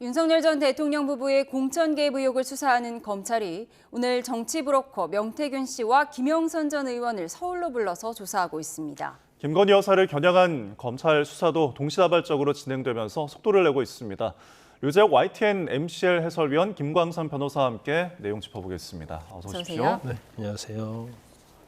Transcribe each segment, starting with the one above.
윤석열 전 대통령 부부의 공천 개입 의혹을 수사하는 검찰이 오늘 정치 브로커 명태균 씨와 김영선 전 의원을 서울로 불러서 조사하고 있습니다. 김건희 여사를 겨냥한 검찰 수사도 동시다발적으로 진행되면서 속도를 내고 있습니다. 류재혁 YTN MCL 해설위원 김광선 변호사와 함께 내용 짚어보겠습니다. 어서 오십시오. 네, 안녕하세요.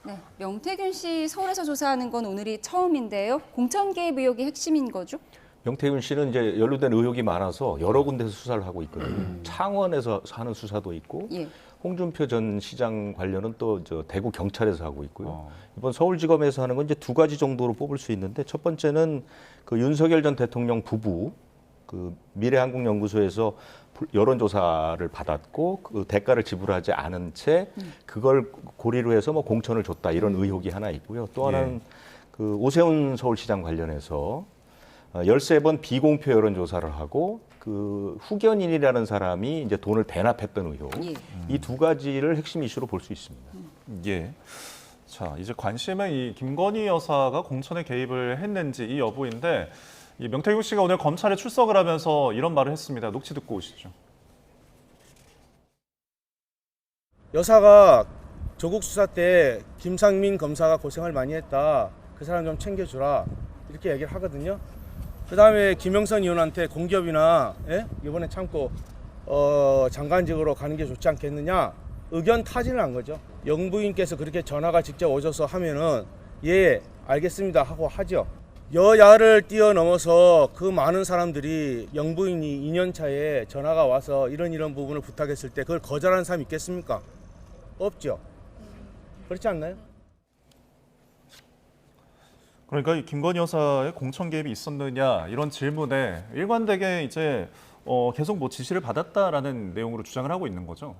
네, 명태균 씨 서울에서 조사하는 건 오늘이 처음인데요. 공천 개입 의혹이 핵심인 거죠? 명태균 씨는 이제 연루된 의혹이 많아서 여러 군데서 수사를 하고 있거든요. 창원에서 하는 수사도 있고, 예. 홍준표 전 시장 관련은 또 대구 경찰에서 하고 있고요. 이번 서울지검에서 하는 건 이제 두 가지 정도로 뽑을 수 있는데, 첫 번째는 그 윤석열 전 대통령 부부 그 미래한국연구소에서 여론조사를 받았고 그 대가를 지불하지 않은 채 그걸 고리로 해서 뭐 공천을 줬다 이런 의혹이 하나 있고요. 또 하나는 그 오세훈 서울시장 관련해서 13번 비공표 여론조사를 하고 그 후견인이라는 사람이 이제 돈을 대납했던 의혹. 예. 이 두 가지를 핵심 이슈로 볼 수 있습니다. 예. 자, 이제 관심은 이 김건희 여사가 공천에 개입을 했는지 이 여부인데, 이 명태균 씨가 오늘 검찰에 출석을 하면서 이런 말을 했습니다. 녹취 듣고 오시죠. 여사가 조국 수사 때 김상민 검사가 고생을 많이 했다. 그 사람 좀 챙겨주라. 이렇게 얘기를 하거든요. 그 다음에 김영선 의원한테 공기업이나 이번에 참고 장관직으로 가는 게 좋지 않겠느냐 의견 타진을 한 거죠. 영부인께서 그렇게 전화가 직접 오셔서 하면은 예 알겠습니다 하고 하죠. 여야를 뛰어넘어서 그 많은 사람들이 영부인이 2년 차에 전화가 와서 이런 부분을 부탁했을 때 그걸 거절하는 사람이 있겠습니까? 없죠. 그렇지 않나요? 그러니까 이 김건희 여사의 공천 개입이 있었느냐 이런 질문에 일관되게 이제 계속 뭐 지시를 받았다라는 내용으로 주장을 하고 있는 거죠.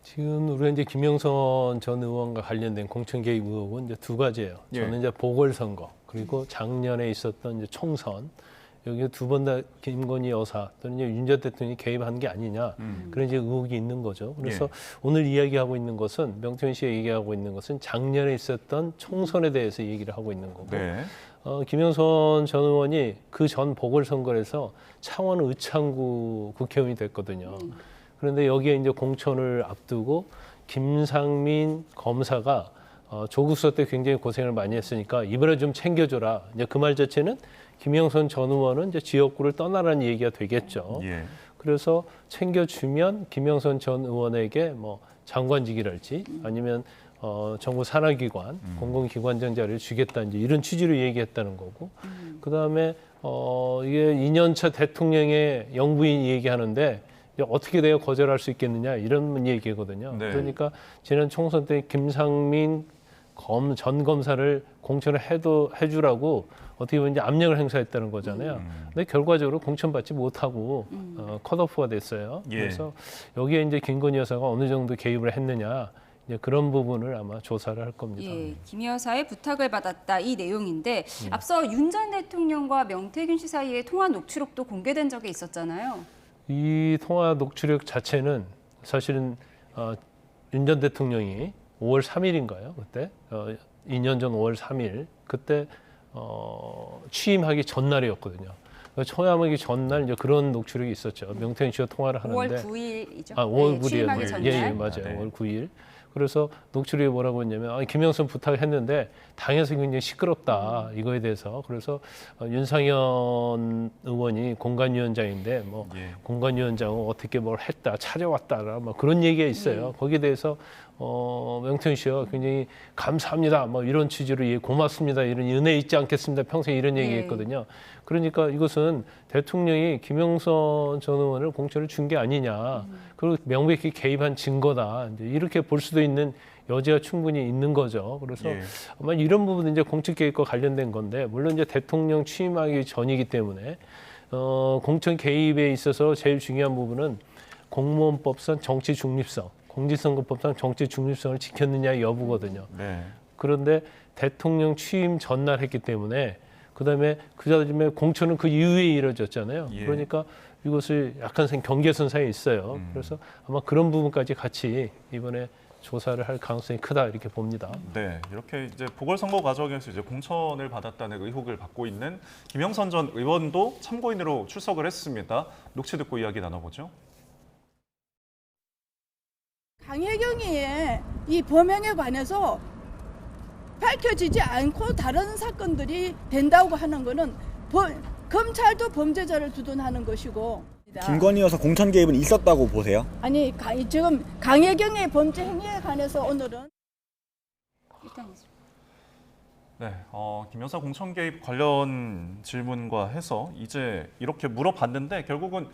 지금 우리가 이제 김영선 전 의원과 관련된 공천 개입 의혹은 이제 두 가지예요. 예. 저는 이제 보궐선거 그리고 작년에 있었던 이제 총선 여기 두 번 다 김건희 여사 또는 이제 윤 전 대통령이 개입한 게 아니냐 그런 이제 의혹이 있는 거죠. 그래서 오늘 이야기하고 있는 것은 명태균 씨가 얘기하고 있는 것은 작년에 있었던 총선에 대해서 얘기를 하고 있는 거고. 네. 김영선 전 의원이 그 전 보궐선거에서 창원 의창구 국회의원이 됐거든요. 그런데 여기에 이제 공천을 앞두고 김상민 검사가 조국 수사 때 굉장히 고생을 많이 했으니까 이번에 좀 챙겨줘라. 이제 그 말 자체는 김영선 전 의원은 이제 지역구를 떠나라는 얘기가 되겠죠. 예. 그래서 챙겨주면 김영선 전 의원에게 뭐 장관직이랄지 아니면 정부 산하기관, 공공기관장 자리를 주겠다 이제 이런 취지로 얘기했다는 거고. 그 다음에 이게 2년차 대통령의 영부인 얘기하는데 어떻게 내가 거절할 수 있겠느냐 이런 얘기거든요. 네. 그러니까 지난 총선 때 김상민 전 검사를 공천을 해주라고 어떻게 보면 이제 압력을 행사했다는 거잖아요. 근데 결과적으로 공천받지 못하고 컷오프가 됐어요. 예. 그래서 여기에 이제 김건희 여사가 어느 정도 개입을 했느냐 이제 그런 부분을 아마 조사를 할 겁니다. 예, 김 여사의 부탁을 받았다 이 내용인데 앞서 윤 전 대통령과 명태균 씨 사이의 통화 녹취록도 공개된 적이 있었잖아요. 이 통화 녹취록 자체는 사실은 윤 전 대통령이 5월 3일인가요? 그때 2년 전 5월 3일 그때 취임하기 전날이었거든요. 취임하기 전날 이제 그런 녹취록이 있었죠. 명태균 씨와 통화를 하는데 5월 9일이죠. 5월 9일 취임하기 전날. 예, 맞아요. 네. 5월 9일. 그래서 녹취록에 뭐라고 했냐면 김영선 부탁을 했는데 당에서 굉장히 시끄럽다 이거에 대해서 그래서 윤상현 의원이 공관위원장인데 뭐 공관위원장은 어떻게 뭘 했다 찾아왔다라 뭐 그런 얘기가 있어요. 거기에 대해서 명태균 씨가 굉장히 감사합니다 뭐 이런 취지로 고맙습니다 이런 은혜 잊지 않겠습니다 평생 이런 얘기했거든요. 그러니까 이것은 대통령이 김영선 전 의원을 공천을 준 게 아니냐 그리고 명백히 개입한 증거다 이제 이렇게 볼 수도 있는 여지가 충분히 있는 거죠. 그래서 아마 이런 부분은 이제 공직 개입과 관련된 건데 물론 이제 대통령 취임하기 전이기 때문에 공천 개입에 있어서 제일 중요한 부분은 공무원법상 정치 중립성, 공직선거법상 정치 중립성을 지켰느냐 여부거든요. 네. 그런데 대통령 취임 전날 했기 때문에 그다음에 공천은 그 이후에 이루어졌잖아요. 예. 그러니까 이것을 약간 경계선 사이에 있어요. 그래서 아마 그런 부분까지 같이 이번에 조사를 할 가능성이 크다 이렇게 봅니다. 네, 이렇게 이제 보궐선거 과정에서 이제 공천을 받았다는 의혹을 받고 있는 김영선 전 의원도 참고인으로 출석을 했습니다. 녹취 듣고 이야기 나눠보죠. 강혜경이 이 범행에 관해서 밝혀지지 않고 다른 사건들이 된다고 하는 것은 검찰도 범죄자를 두둔하는 것이고. 김건희 여사 공천 개입은 있었다고 보세요? 아니 지금 강혜경의 범죄 행위에 관해서 오늘은 네, 김 여사 공천 개입 관련 질문과 해서 이제 이렇게 물어봤는데 결국은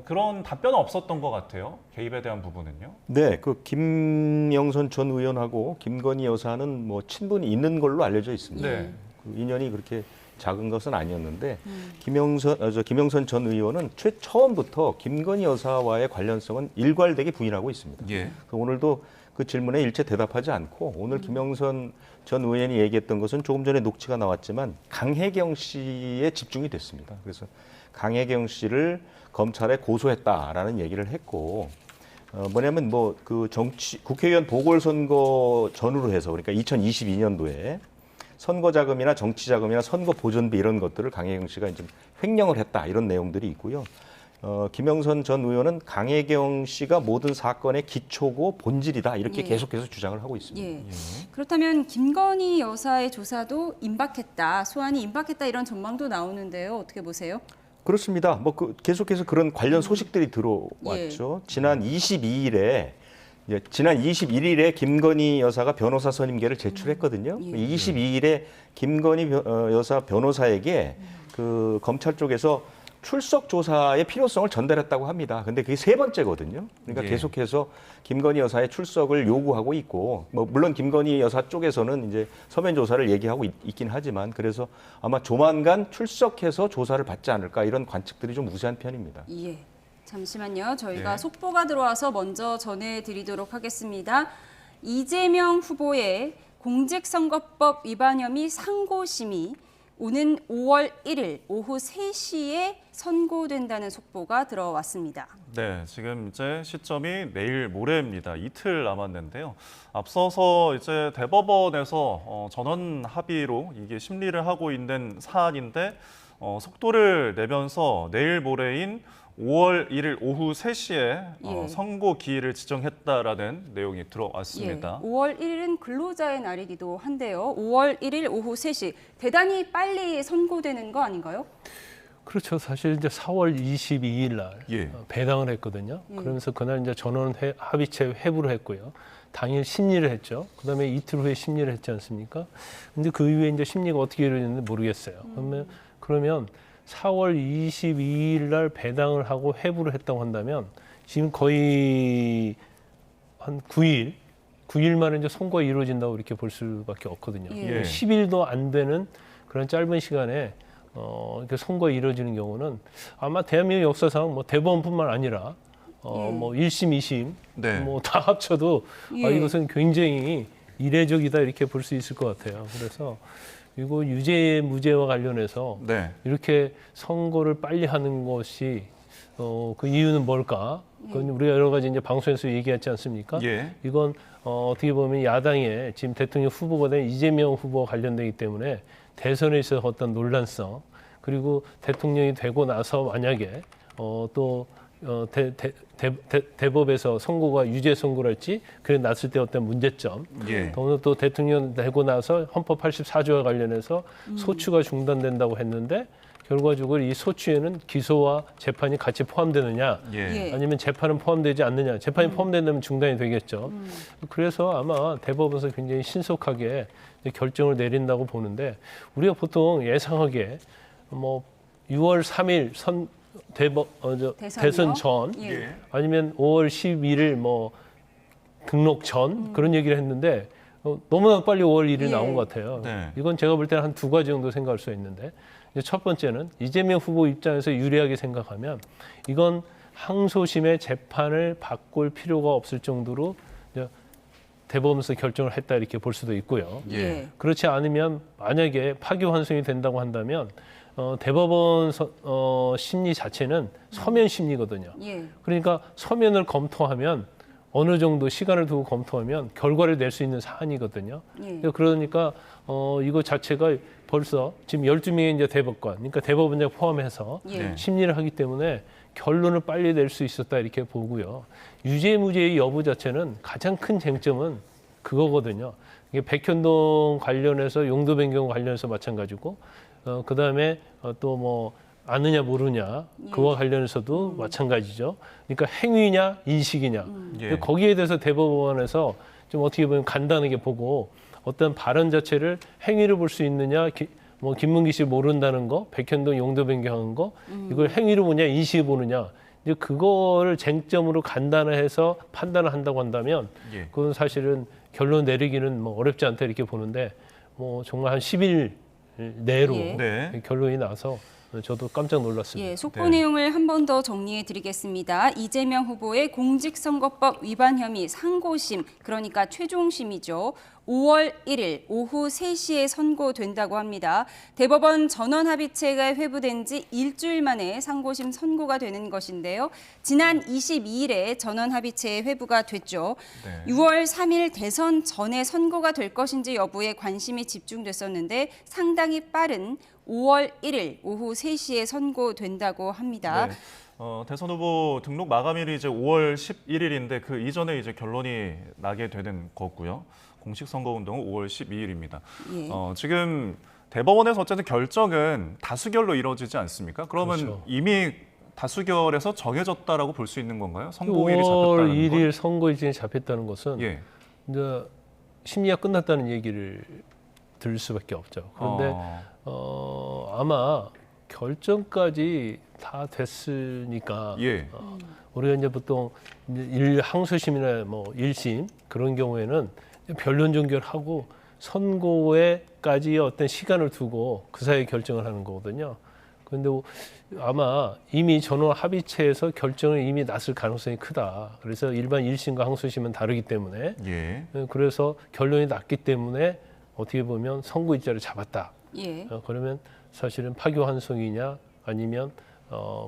그런 답변은 없었던 것 같아요. 개입에 대한 부분은요. 네, 그 김영선 전 의원하고 김건희 여사는 뭐 친분이 있는 걸로 알려져 있습니다. 네. 그 인연이 그렇게 작은 것은 아니었는데 김영선 전 의원은 처음부터 김건희 여사와의 관련성은 일괄되게 부인하고 있습니다. 예. 오늘도 그 질문에 일체 대답하지 않고 오늘 김영선 전 의원이 얘기했던 것은 조금 전에 녹취가 나왔지만 강혜경 씨에 집중이 됐습니다. 그래서 강혜경 씨를 검찰에 고소했다라는 얘기를 했고 뭐냐면 뭐 그 국회의원 보궐선거 전후로 해서 그러니까 2022년도에 선거 자금이나 정치 자금이나 선거 보전비 이런 것들을 강혜경 씨가 이제 횡령을 했다 이런 내용들이 있고요. 김영선 전 의원은 강혜경 씨가 모든 사건의 기초고 본질이다 이렇게 예. 계속해서 주장을 하고 있습니다. 예. 그렇다면 김건희 여사의 조사도 임박했다, 소환이 임박했다 이런 전망도 나오는데요. 어떻게 보세요? 그렇습니다. 뭐 계속해서 그런 관련 소식들이 들어왔죠. 지난 21일에 김건희 여사가 변호사 선임계를 제출했거든요. 22일에 김건희 여사 변호사에게 그 검찰 쪽에서 출석 조사의 필요성을 전달했다고 합니다. 근데 그게 세 번째거든요. 그러니까 예. 계속해서 김건희 여사의 출석을 요구하고 있고, 뭐 물론 김건희 여사 쪽에서는 이제 서면 조사를 얘기하고 있긴 하지만 그래서 아마 조만간 출석해서 조사를 받지 않을까 이런 관측들이 좀 우세한 편입니다. 예. 잠시만요. 저희가 네. 속보가 들어와서 먼저 전해드리도록 하겠습니다. 이재명 후보의 공직선거법 위반 혐의 상고심이 오는 5월 1일 오후 3시에 선고된다는 속보가 들어왔습니다. 네, 지금 이제 시점이 내일 모레입니다. 이틀 남았는데요. 앞서서 이제 대법원에서 전원 합의로 이게 심리를 하고 있는 사안인데 속도를 내면서 내일 모레인 5월 1일 오후 3시에 예. 선고 기일을 지정했다라는 내용이 들어왔습니다. 예, 5월 1일은 근로자의 날이기도 한데요. 5월 1일 오후 3시 대단히 빨리 선고되는 거 아닌가요? 그렇죠. 사실 이제 4월 22일 날 예. 배당을 했거든요. 그러면서 그날 이제 전원 합의체 회부를 했고요. 당일 심리를 했죠. 그다음에 이틀 후에 심리를 했지 않습니까? 근데 그 이후에 이제 심리가 어떻게 이루어졌는지 모르겠어요. 그러면 4월 22일 날 배당을 하고 회부를 했다고 한다면 지금 거의 한 9일 만에 이제 선고가 이루어진다고 이렇게 볼 수밖에 없거든요. 예. 10일도 안 되는 그런 짧은 시간에 이렇게 선고가 이루어지는 경우는 아마 대한민국 역사상 뭐 대법원뿐만 아니라 뭐 1심, 2심 네. 뭐 다 합쳐도 예. 이것은 굉장히 이례적이다 이렇게 볼 수 있을 것 같아요. 그래서 이거 유죄 무죄와 관련해서 네. 이렇게 선고를 빨리 하는 것이 그 이유는 뭘까? 그건 우리가 여러 가지 이제 방송에서 얘기했지 않습니까? 예. 이건 어떻게 보면 야당의 지금 대통령 후보가 된 이재명 후보와 관련되기 때문에 대선에 있어서 어떤 논란성 그리고 대통령이 되고 나서 만약에 대법에서 선고가 유죄 선고랄지 그래 났을 때 어떤 문제점 예. 더불어 또 대통령 되고 나서 헌법 84조와 관련해서 소추가 중단된다고 했는데 결과적으로 이 소추에는 기소와 재판이 같이 포함되느냐 예. 예. 아니면 재판은 포함되지 않느냐 재판이 포함된다면 중단이 되겠죠. 그래서 아마 대법원에서 굉장히 신속하게 결정을 내린다고 보는데 우리가 보통 예상하기에 뭐 6월 3일 대선 전 예. 아니면 5월 11일 뭐 등록 전 그런 얘기를 했는데 너무나 빨리 5월 1일 예. 나온 것 같아요. 네. 이건 제가 볼 때는 한 두 가지 정도 생각할 수 있는데 이제 첫 번째는 이재명 후보 입장에서 유리하게 생각하면 이건 항소심의 재판을 바꿀 필요가 없을 정도로 이제 대법원에서 결정을 했다 이렇게 볼 수도 있고요. 예. 그렇지 않으면 만약에 파기환송이 된다고 한다면 대법원 심리 자체는 서면 심리거든요. 예. 그러니까 서면을 검토하면 어느 정도 시간을 두고 검토하면 결과를 낼 수 있는 사안이거든요. 예. 그러니까 이거 자체가 벌써 지금 12명의 이제 대법관, 그러니까 대법원장 포함해서 예. 심리를 하기 때문에 결론을 빨리 낼 수 있었다 이렇게 보고요. 유죄 무죄의 여부 자체는 가장 큰 쟁점은 그거거든요. 이게 백현동 관련해서 용도 변경 관련해서 마찬가지고 그다음에 또 뭐 아느냐 모르냐 그와 관련해서도 마찬가지죠. 그러니까 행위냐 인식이냐 예. 거기에 대해서 대법원에서 좀 어떻게 보면 간단하게 보고 어떤 발언 자체를 행위를 볼 수 있느냐 뭐 김문기 씨 모른다는 거 백현동 용도 변경한 거 이걸 행위로 보냐 인식을 보느냐 이제 그거를 쟁점으로 간단해서 판단을 한다고 한다면 예. 그건 사실은 결론 내리기는 뭐 어렵지 않다 이렇게 보는데 뭐 정말 한 10일 내로 예. 네. 결론이 나서 저도 깜짝 놀랐습니다. 예, 속보 네. 내용을 한 번 더 정리해 드리겠습니다. 이재명 후보의 공직선거법 위반 혐의 상고심, 그러니까 최종심이죠. 5월 1일 오후 3시에 선고된다고 합니다. 대법원 전원합의체가 회부된 지 일주일 만에 상고심 선고가 되는 것인데요. 지난 22일에 전원합의체 회부가 됐죠. 네. 6월 3일 대선 전에 선고가 될 것인지 여부에 관심이 집중됐었는데 상당히 빠른 5월 1일 오후 3시에 선고된다고 합니다. 네. 대선 후보 등록 마감일이 이제 5월 11일인데 그 이전에 이제 결론이 나게 되는 거고요. 공식 선거 운동은 5월 12일입니다. 예. 지금 대법원에서 어쨌든 결정은 다수결로 이루어지지 않습니까? 그러면 그렇죠. 이미 다수결에서 정해졌다라고 볼 수 있는 건가요? 선고일이 잡혔다는 5월 건? 1일 선거일정이 잡혔다는 것은 예. 이제 심리가 끝났다는 얘기를 들을 수밖에 없죠. 그런데 아마 결정까지 다 됐으니까 예. 우리가 이제 보통 항소심이나 뭐 1심 그런 경우에는 변론 종결하고 선고에까지의 어떤 시간을 두고 그 사이에 결정을 하는 거거든요. 그런데 아마 이미 전원 합의체에서 결정을 이미 났을 가능성이 크다. 그래서 일반 1심과 항소심은 다르기 때문에 예. 그래서 결론이 났기 때문에 어떻게 보면 선고일자를 잡았다. 예. 그러면 사실은 파기환송이냐 아니면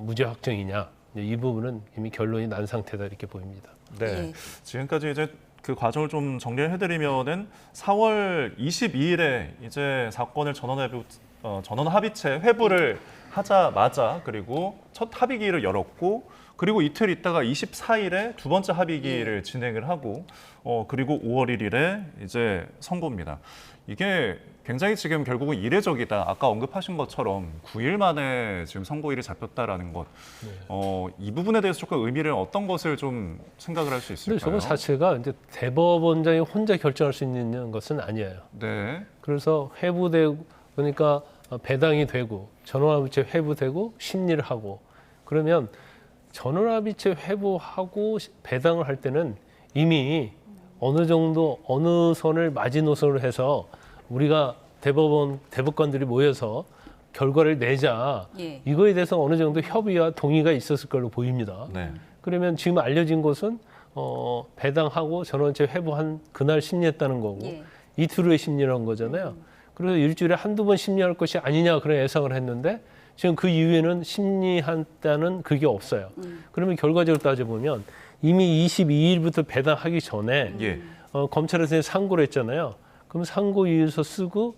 무죄 확정이냐 이 부분은 이미 결론이 난 상태다 이렇게 보입니다. 네. 예. 지금까지 이제 그 과정을 좀 정리를 해드리면은 4월 22일에 이제 사건을 전원 합의체 회부를 하자마자 그리고 첫 합의기를 열었고 그리고 이틀 있다가 24일에 두 번째 합의기를 진행을 하고 그리고 5월 1일에 이제 선고입니다. 이게 굉장히 지금 결국은 이례적이다. 아까 언급하신 것처럼 9일 만에 지금 선고일이 잡혔다라는 것. 이 부분에 대해서 조금 의미를 어떤 것을 좀 생각을 할 수 근데 있을까요? 저거 자체가 이제 대법원장이 혼자 결정할 수 있는 것은 아니에요. 네. 그래서 회부되고 그러니까 배당이 되고 전원합의체 회부되고 심리를 하고 그러면 전원합의체 회부하고 배당을 할 때는 이미 어느 정도 어느 선을 마지노선을 해서 우리가 대법관들이 모여서 결과를 내자 예. 이거에 대해서 어느 정도 협의와 동의가 있었을 걸로 보입니다. 네. 그러면 지금 알려진 것은 배당하고 전원체 회부한 그날 심리했다는 거고 예. 이틀 후에 심리를 한 거잖아요. 그래서 일주일에 한두 번 심리할 것이 아니냐 그런 예상을 했는데 지금 그 이후에는 심리한다는 그게 없어요. 그러면 결과적으로 따져보면 이미 22일부터 배당하기 전에 예. 검찰에서 상고를 했잖아요. 그럼 상고 이유서 쓰고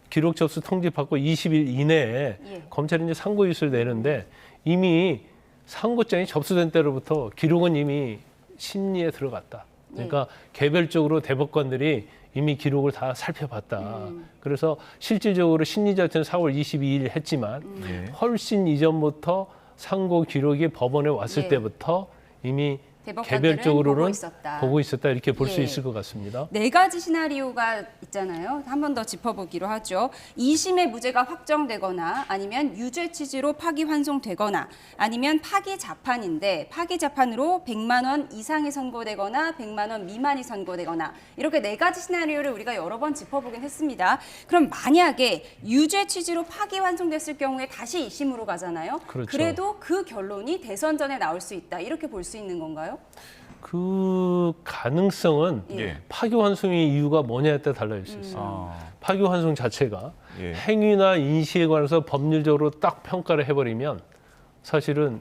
기록 접수 통지 받고 20일 이내에 예. 검찰이 이제 상고 이유서를 내는데 이미 상고장이 접수된 때로부터 기록은 이미 심리에 들어갔다. 그러니까 개별적으로 대법관들이 이미 기록을 다 살펴봤다. 그래서 실질적으로 심리 자체는 4월 22일 했지만 예. 훨씬 이전부터 상고 기록이 법원에 왔을 예. 때부터 이미 대법관들은 개별적으로는 보고 있었다. 이렇게 볼 수 예. 있을 것 같습니다. 네 가지 시나리오가 있잖아요. 한 번 더 짚어보기로 하죠. 2심의 무죄가 확정되거나 아니면 유죄 취지로 파기환송되거나 아니면 파기자판인데 파기자판으로 100만 원 이상이 선고되거나 100만 원 미만이 선고되거나 이렇게 네 가지 시나리오를 우리가 여러 번 짚어보긴 했습니다. 그럼 만약에 유죄 취지로 파기환송됐을 경우에 다시 2심으로 가잖아요. 그렇죠. 그래도 그 결론이 대선 전에 나올 수 있다. 이렇게 볼 수 있는 건가요? 그 가능성은 예. 파기환송의 이유가 뭐냐에 따라 달라질 수 있어요. 아, 파기환송 자체가 예. 행위나 인식에 관해서 법률적으로 딱 평가를 해버리면 사실은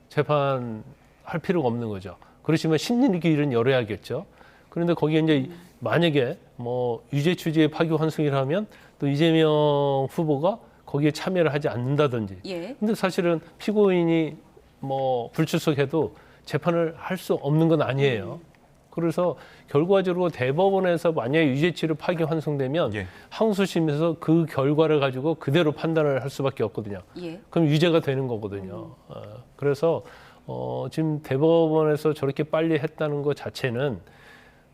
재판할 필요가 없는 거죠. 그렇지만 심리 기일은 열어야겠죠. 그런데 거기에 이제 만약에 뭐 유죄 취지의 파기환송이라면 또 이재명 후보가 거기에 참여를 하지 않는다든지. 예. 근데 사실은 피고인이 뭐 불출석해도 재판을 할 수 없는 건 아니에요. 그래서 결과적으로 대법원에서 만약에 유죄치로 파기환송되면 예. 항소심에서 그 결과를 가지고 그대로 판단을 할 수밖에 없거든요. 예. 그럼 유죄가 되는 거거든요. 그래서 지금 대법원에서 저렇게 빨리 했다는 것 자체는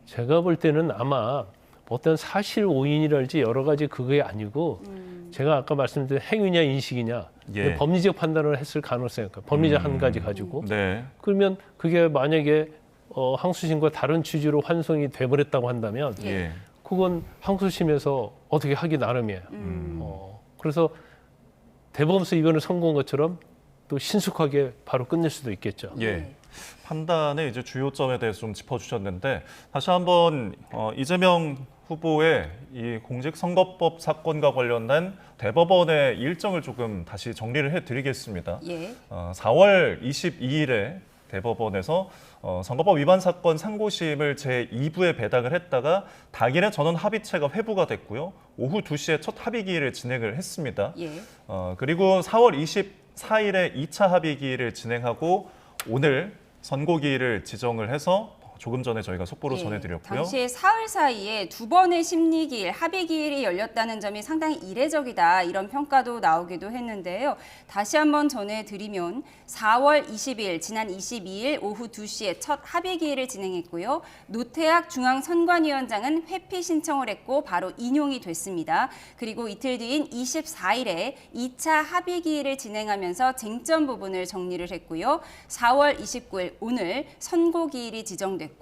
제가 볼 때는 아마 어떤 사실 오인이랄지 여러 가지 그게 아니고 제가 아까 말씀드린 행위냐 인식이냐 예. 법리적 판단을 했을 가능성이 있어요. 법리적 한 가지 가지고. 네. 그러면 그게 만약에 항소심과 다른 취지로 환송이 돼버렸다고 한다면 예. 그건 항소심에서 어떻게 하기 나름이에요. 그래서 대법원에서 이번에 선고한 것처럼 또 신속하게 바로 끝낼 수도 있겠죠. 예. 판단의 이제 주요점에 대해서 좀 짚어주셨는데 다시 한번 이재명 후보의 이 공직선거법 사건과 관련된 대법원의 일정을 조금 다시 정리를 해드리겠습니다. 예. 4월 22일에 대법원에서 선거법 위반 사건 상고심을 제2부에 배당을 했다가 당일에 전원 합의체가 회부가 됐고요. 오후 2시에 첫 합의기일을 진행을 했습니다. 예. 그리고 4월 24일에 2차 합의기일을 진행하고 오늘 선고기일을 지정을 해서 조금 전에 저희가 속보로 전해드렸고요. 당시에 사흘 사이에 두 번의 심리기일, 합의기일이 열렸다는 점이 상당히 이례적이다 이런 평가도 나오기도 했는데요. 다시 한번 전해드리면 4월 20일, 지난 22일 오후 2시에 첫 합의기일을 진행했고요. 노태학 중앙선관위원장은 회피 신청을 했고 바로 인용이 됐습니다. 그리고 이틀 뒤인 24일에 2차 합의기일을 진행하면서 쟁점 부분을 정리를 했고요. 4월 29일 오늘 선고기일이 지정됐고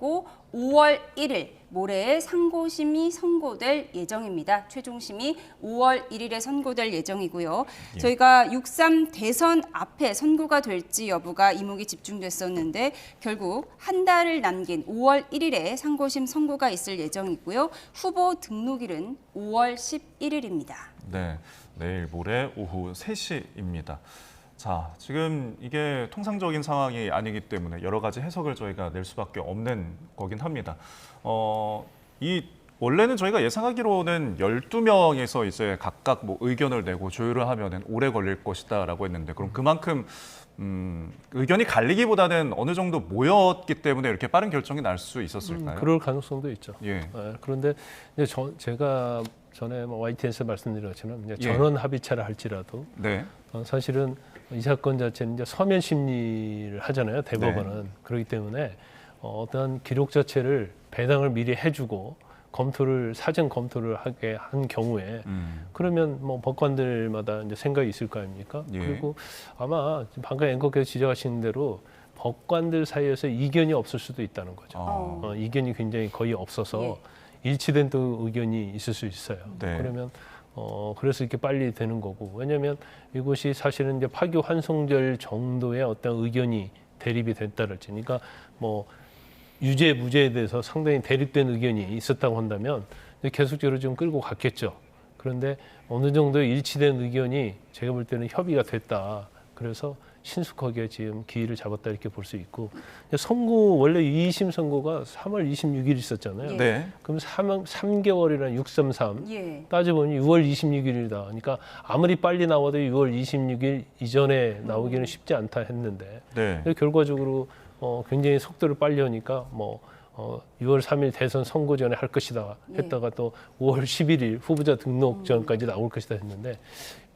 5월 1일 모레에 상고심이 선고될 예정입니다. 최종심이 5월 1일에 선고될 예정이고요. 저희가 6.3 대선 앞에 선고가 될지 여부가 이목이 집중됐었는데 결국 한 달을 남긴 5월 1일에 상고심 선고가 있을 예정이고요. 후보 등록일은 5월 11일입니다. 네, 내일 모레 오후 3시입니다. 자, 지금 이게 통상적인 상황이 아니기 때문에 여러 가지 해석을 저희가 낼 수밖에 없는 거긴 합니다. 원래는 저희가 예상하기로는 12명에서 이제 각각 뭐 의견을 내고 조율을 하면은 오래 걸릴 것이다라고 했는데 그럼 그만큼 의견이 갈리기보다는 어느 정도 모였기 때문에 이렇게 빠른 결정이 날 수 있었을까요? 그럴 가능성도 있죠. 예. 그런데 이제 제가 전에 뭐 YTN에서 말씀드린 것처럼 이제 예. 전원 합의체라 할지라도 네. 사실은 이 사건 자체는 이제 서면 심리를 하잖아요. 대법원은. 네. 그렇기 때문에 어떤 기록 자체를 배당을 미리 해주고 사전 검토를 하게 한 경우에 그러면 뭐 법관들마다 이제 생각이 있을 거 아닙니까? 예. 그리고 아마 방금 앵커께서 지적하신 대로 법관들 사이에서 이견이 없을 수도 있다는 거죠. 이견이 굉장히 거의 없어서 일치된 또 의견이 있을 수 있어요. 네. 그러면 그래서 이렇게 빨리 되는 거고 왜냐하면 이것이 사실은 이제 파기환송될 정도의 어떤 의견이 대립이 됐다랄지 그러니까 뭐 유죄 무죄에 대해서 상당히 대립된 의견이 있었다고 한다면 계속적으로 좀 끌고 갔겠죠. 그런데 어느 정도 일치된 의견이 제가 볼 때는 협의가 됐다. 그래서 신속하게 지금 기일을 잡았다 이렇게 볼 수 있고 선고 원래 2심 선고가 3월 26일 있었잖아요. 네. 그럼 3개월이라는 633 예. 따져보니 6월 26일이다. 그러니까 아무리 빨리 나와도 6월 26일 이전에 나오기는 쉽지 않다 했는데 네. 결과적으로 굉장히 속도를 빨리 하니까 6월 3일 대선 선고 전에 할 것이다 했다가 또 5월 11일 후보자 등록 전까지 나올 것이다 했는데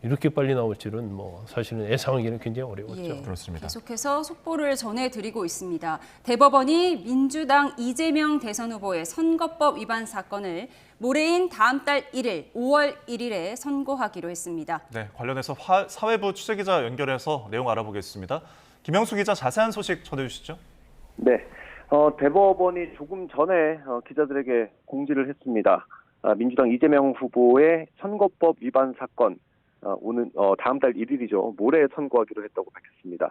이렇게 빨리 나올 줄은 사실은 예상하기는 굉장히 어려웠죠. 예. 그렇습니다. 계속해서 속보를 전해드리고 있습니다. 대법원이 민주당 이재명 대선 후보의 선거법 위반 사건을 모레인 다음 달 1일, 5월 1일에 선고하기로 했습니다. 네, 관련해서 사회부 취재기자 연결해서 내용 알아보겠습니다. 김영수 기자 자세한 소식 전해주시죠. 네, 대법원이 조금 전에 기자들에게 공지를 했습니다. 민주당 이재명 후보의 선거법 위반 사건 오늘 다음 달 1일이죠. 모레 선고하기로 했다고 밝혔습니다.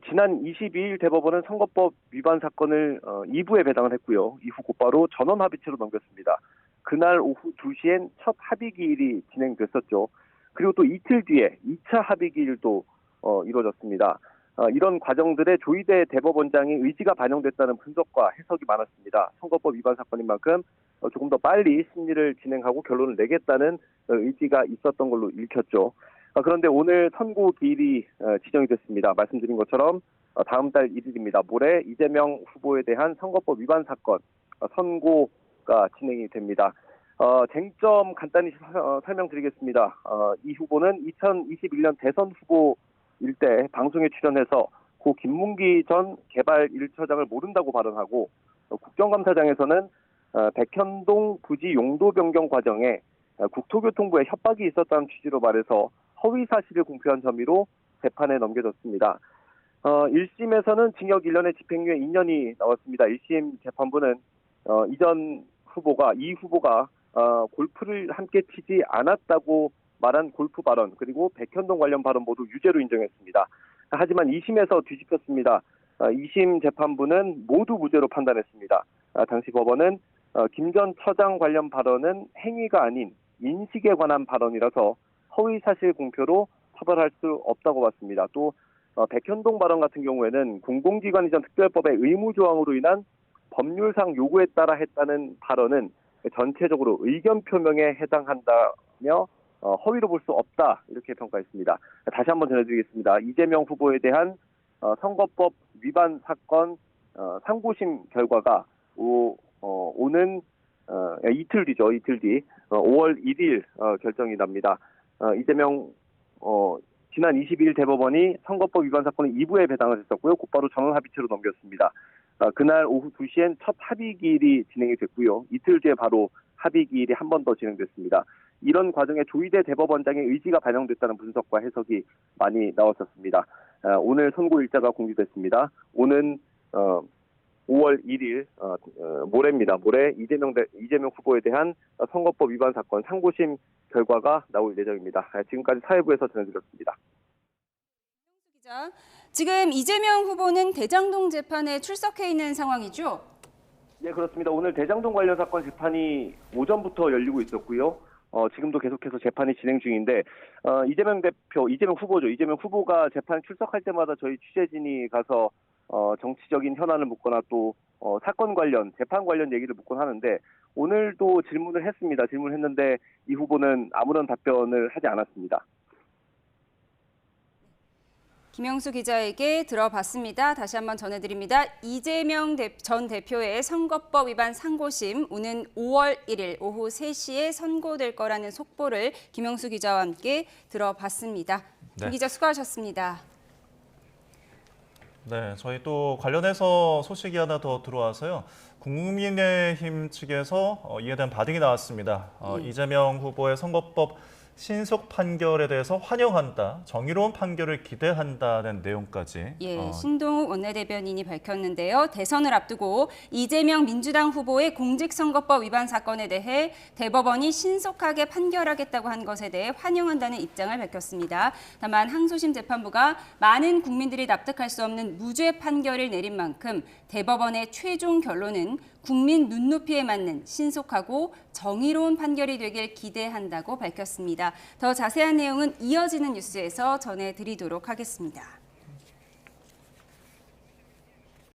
지난 22일 대법원은 선거법 위반 사건을 2부에 배당을 했고요. 이후 곧바로 전원 합의체로 넘겼습니다. 그날 오후 2시엔 첫 합의기일이 진행됐었죠. 그리고 또 이틀 뒤에 2차 합의기일도 이루어졌습니다. 이런 과정들의 조희대 대법원장의 의지가 반영됐다는 분석과 해석이 많았습니다. 선거법 위반 사건인 만큼 조금 더 빨리 심리를 진행하고 결론을 내겠다는 의지가 있었던 걸로 읽혔죠. 그런데 오늘 선고 기일이 지정이 됐습니다. 말씀드린 것처럼 다음 달 1일입니다. 모레 이재명 후보에 대한 선거법 위반 사건 선고가 진행이 됩니다. 쟁점 간단히 설명드리겠습니다. 이 후보는 2021년 대선 후보일 때 방송에 출연해서 고 김문기 전 개발 1처장을 모른다고 발언하고 국정감사장에서는 백현동 부지 용도 변경 과정에 국토교통부의 협박이 있었다는 취지로 말해서 허위 사실을 공표한 혐의로 재판에 넘겨졌습니다. 1심에서는 징역 1년에 집행유예 2년이 나왔습니다. 1심 재판부는 이 후보가 골프를 함께 치지 않았다고 말한 골프 발언 그리고 백현동 관련 발언 모두 유죄로 인정했습니다. 하지만 2심에서 뒤집혔습니다. 2심 재판부는 모두 무죄로 판단했습니다. 당시 법원은 김 전 처장 관련 발언은 행위가 아닌 인식에 관한 발언이라서 허위 사실 공표로 처벌할 수 없다고 봤습니다. 또 백현동 발언 같은 경우에는 공공기관이전 특별법의 의무조항으로 인한 법률상 요구에 따라 했다는 발언은 전체적으로 의견 표명에 해당한다며 허위로 볼 수 없다 이렇게 평가했습니다. 다시 한번 전해드리겠습니다. 이재명 후보에 대한 선거법 위반 사건 상고심 결과가 오는 이틀 뒤 5월 1일 결정이 납니다. 이재명 지난 22일 대법원이 선거법 위반 사건을 2부에 배당을 했었고요. 곧바로 전원 합의체로 넘겼습니다. 그날 오후 2시엔 첫 합의기일이 진행이 됐고요. 이틀 뒤에 바로 합의기일이 한 번 더 진행됐습니다. 이런 과정에 조희대 대법원장의 의지가 반영됐다는 분석과 해석이 많이 나왔었습니다. 오늘 선고 일자가 공지됐습니다. 오는 5월 1일 모레입니다. 모레 이재명 후보에 대한 선거법 위반 사건 상고심 결과가 나올 예정입니다. 지금까지 사회부에서 전해드렸습니다. 지금 이재명 후보는 대장동 재판에 출석해 있는 상황이죠? 네, 그렇습니다. 오늘 대장동 관련 사건 재판이 오전부터 열리고 있었고요. 지금도 계속해서 재판이 진행 중인데 이재명 후보가 재판 출석할 때마다 저희 취재진이 가서 정치적인 현안을 묻거나 또 사건 관련, 재판 관련 얘기를 묻곤 하는데 오늘도 질문을 했습니다. 질문했는데 이 후보는 아무런 답변을 하지 않았습니다. 김영수 기자에게 들어봤습니다. 다시 한번 전해드립니다. 이재명 전 대표의 선거법 위반 상고심 오는 5월 1일 오후 3시에 선고될 거라는 속보를 김영수 기자와 함께 들어봤습니다. 김 기자 수고하셨습니다. 네, 저희 또 관련해서 소식이 하나 더 들어와서요. 국민의힘 측에서 이에 대한 반응이 나왔습니다. 이재명 후보의 선거법 신속 판결에 대해서 환영한다, 정의로운 판결을 기대한다는 내용까지. 신동욱 원내대변인이 밝혔는데요. 대선을 앞두고 이재명 민주당 후보의 공직선거법 위반 사건에 대해 대법원이 신속하게 판결하겠다고 한 것에 대해 환영한다는 입장을 밝혔습니다. 다만 항소심 재판부가 많은 국민들이 납득할 수 없는 무죄 판결을 내린 만큼 대법원의 최종 결론은 국민 눈높이에 맞는 신속하고 정의로운 판결이 되길 기대한다고 밝혔습니다. 더 자세한 내용은 이어지는 뉴스에서 전해드리도록 하겠습니다.